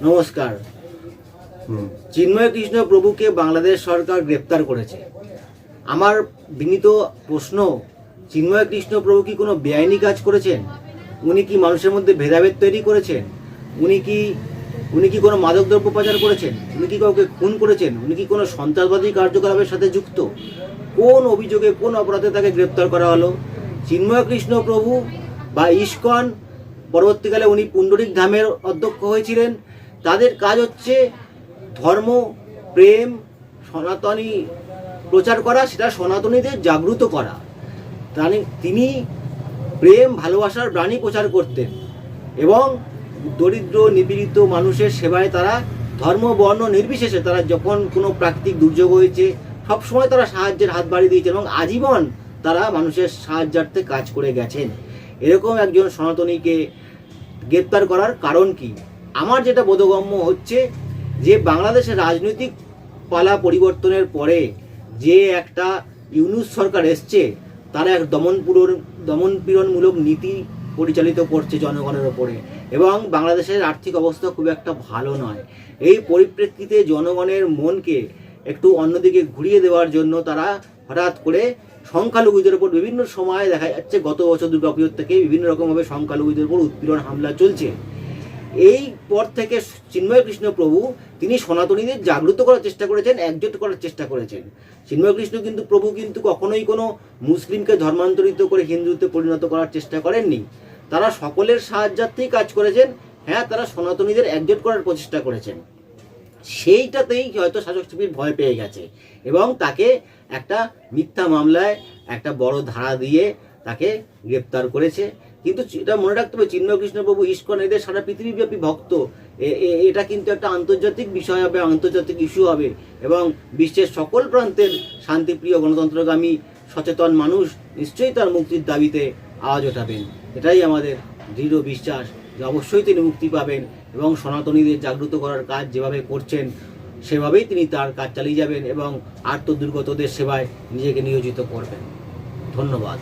নমস্কার। চিন্ময় কৃষ্ণ প্রভুকে বাংলাদেশ সরকার গ্রেপ্তার করেছে। আমার বিনীত প্রশ্ন, চিন্ময় কৃষ্ণ প্রভু কি কোনো বেআইনি কাজ করেছেন? উনি কি মানুষের মধ্যে ভেদাভেদ তৈরি করেছেন? উনি কি কোনো মাদকদ্রব্য পাচার করেছেন? উনি কি কাউকে খুন করেছেন? উনি কি কোনো সন্ত্রাসবাদী কার্যকলাপের সাথে যুক্ত? কোন অভিযোগে, কোন অপরাধে তাকে গ্রেপ্তার করা হলো? চিন্ময় কৃষ্ণ প্রভু বা ইস্কন, পরবর্তীকালে উনি পুণ্ডরিক ধামের অধ্যক্ষ হয়েছিলেন, তাদের কাজ হচ্ছে ধর্ম, প্রেম, সনাতনী প্রচার করা, সেটা সনাতনীদের জাগ্রত করা। তিনি প্রেম, ভালোবাসার বাণী প্রচার করতেন এবং দরিদ্র নিপীড়িত মানুষের সেবায় তারা ধর্ম বর্ণ নির্বিশেষে তারা যখন কোনো প্রাকৃতিক দুর্যোগ হয়েছে সবসময় তারা সাহায্যের হাত বাড়িয়ে দিয়েছেন এবং আজীবন তারা মানুষের সাহায্যার্থে কাজ করে গেছেন। এরকম একজন সনাতনীকে গ্রেপ্তার করার কারণ কি? আমার যেটা বোধগম্য হচ্ছে যে বাংলাদেশের রাজনৈতিক পালা পরিবর্তনের পরে যে একটা ইউনূস সরকার এসছে, তারা এক দমনপীড়নমূলক নীতি পরিচালিত করছে জনগণের ওপরে এবং বাংলাদেশের আর্থিক অবস্থা খুব একটা ভালো নয়। এই পরিপ্রেক্ষিতে জনগণের মনকে একটু অন্যদিকে ঘুরিয়ে দেওয়ার জন্য তারা হঠাৎ করে সংখ্যালঘুদের উপর বিভিন্ন সময় দেখা যাচ্ছে, গত বছর দুর্গাপুজোর থেকে বিভিন্ন রকমভাবে সংখ্যালঘুদের উপর উৎপীড়ন হামলা চলছে। এই পর থেকে চিন্ময় কৃষ্ণ প্রভু তিনি সনাতনীদের জাগ্রত করার চেষ্টা করেছেন, একজোট করার চেষ্টা করেছেন। চিন্ময় কৃষ্ণ প্রভু কিন্তু কখনোই কোনো মুসলিমকে ধর্মান্তরিত করে হিন্দুতে পরিণত করার চেষ্টা করেননি। তারা সকলের সাহায্যার্থেই কাজ করেছেন। হ্যাঁ, তারা সনাতনীদের একজোট করার প্রচেষ্টা করেছেন। সেইটাতেই হয়তো শাসক শিবির ভয় পেয়ে গেছে এবং তাকে একটা মিথ্যা মামলায় একটা বড় ধারা দিয়ে তাকে গ্রেপ্তার করেছে। কিন্তু এটা মনে রাখতে হবে, চিন্ময় কৃষ্ণ প্রভু, ইস্কন, এদের সারা পৃথিবীব্যাপী ভক্ত। এটা কিন্তু একটা আন্তর্জাতিক বিষয় হবে, আন্তর্জাতিক ইস্যু হবে এবং বিশ্বের সকল প্রান্তের শান্তিপ্রিয় গণতন্ত্রগামী সচেতন মানুষ নিশ্চয়ই তার মুক্তির দাবিতে আওয়াজ ওঠাবেন। এটাই আমাদের দৃঢ় বিশ্বাস যে অবশ্যই তিনি মুক্তি পাবেন এবং সনাতনীদের জাগ্রত করার কাজ যেভাবে করছেন সেভাবেই তিনি তার কাজ চালিয়ে যাবেন এবং আর্তদুর্গতদের সেবায় নিজেকে নিয়োজিত করবেন। ধন্যবাদ।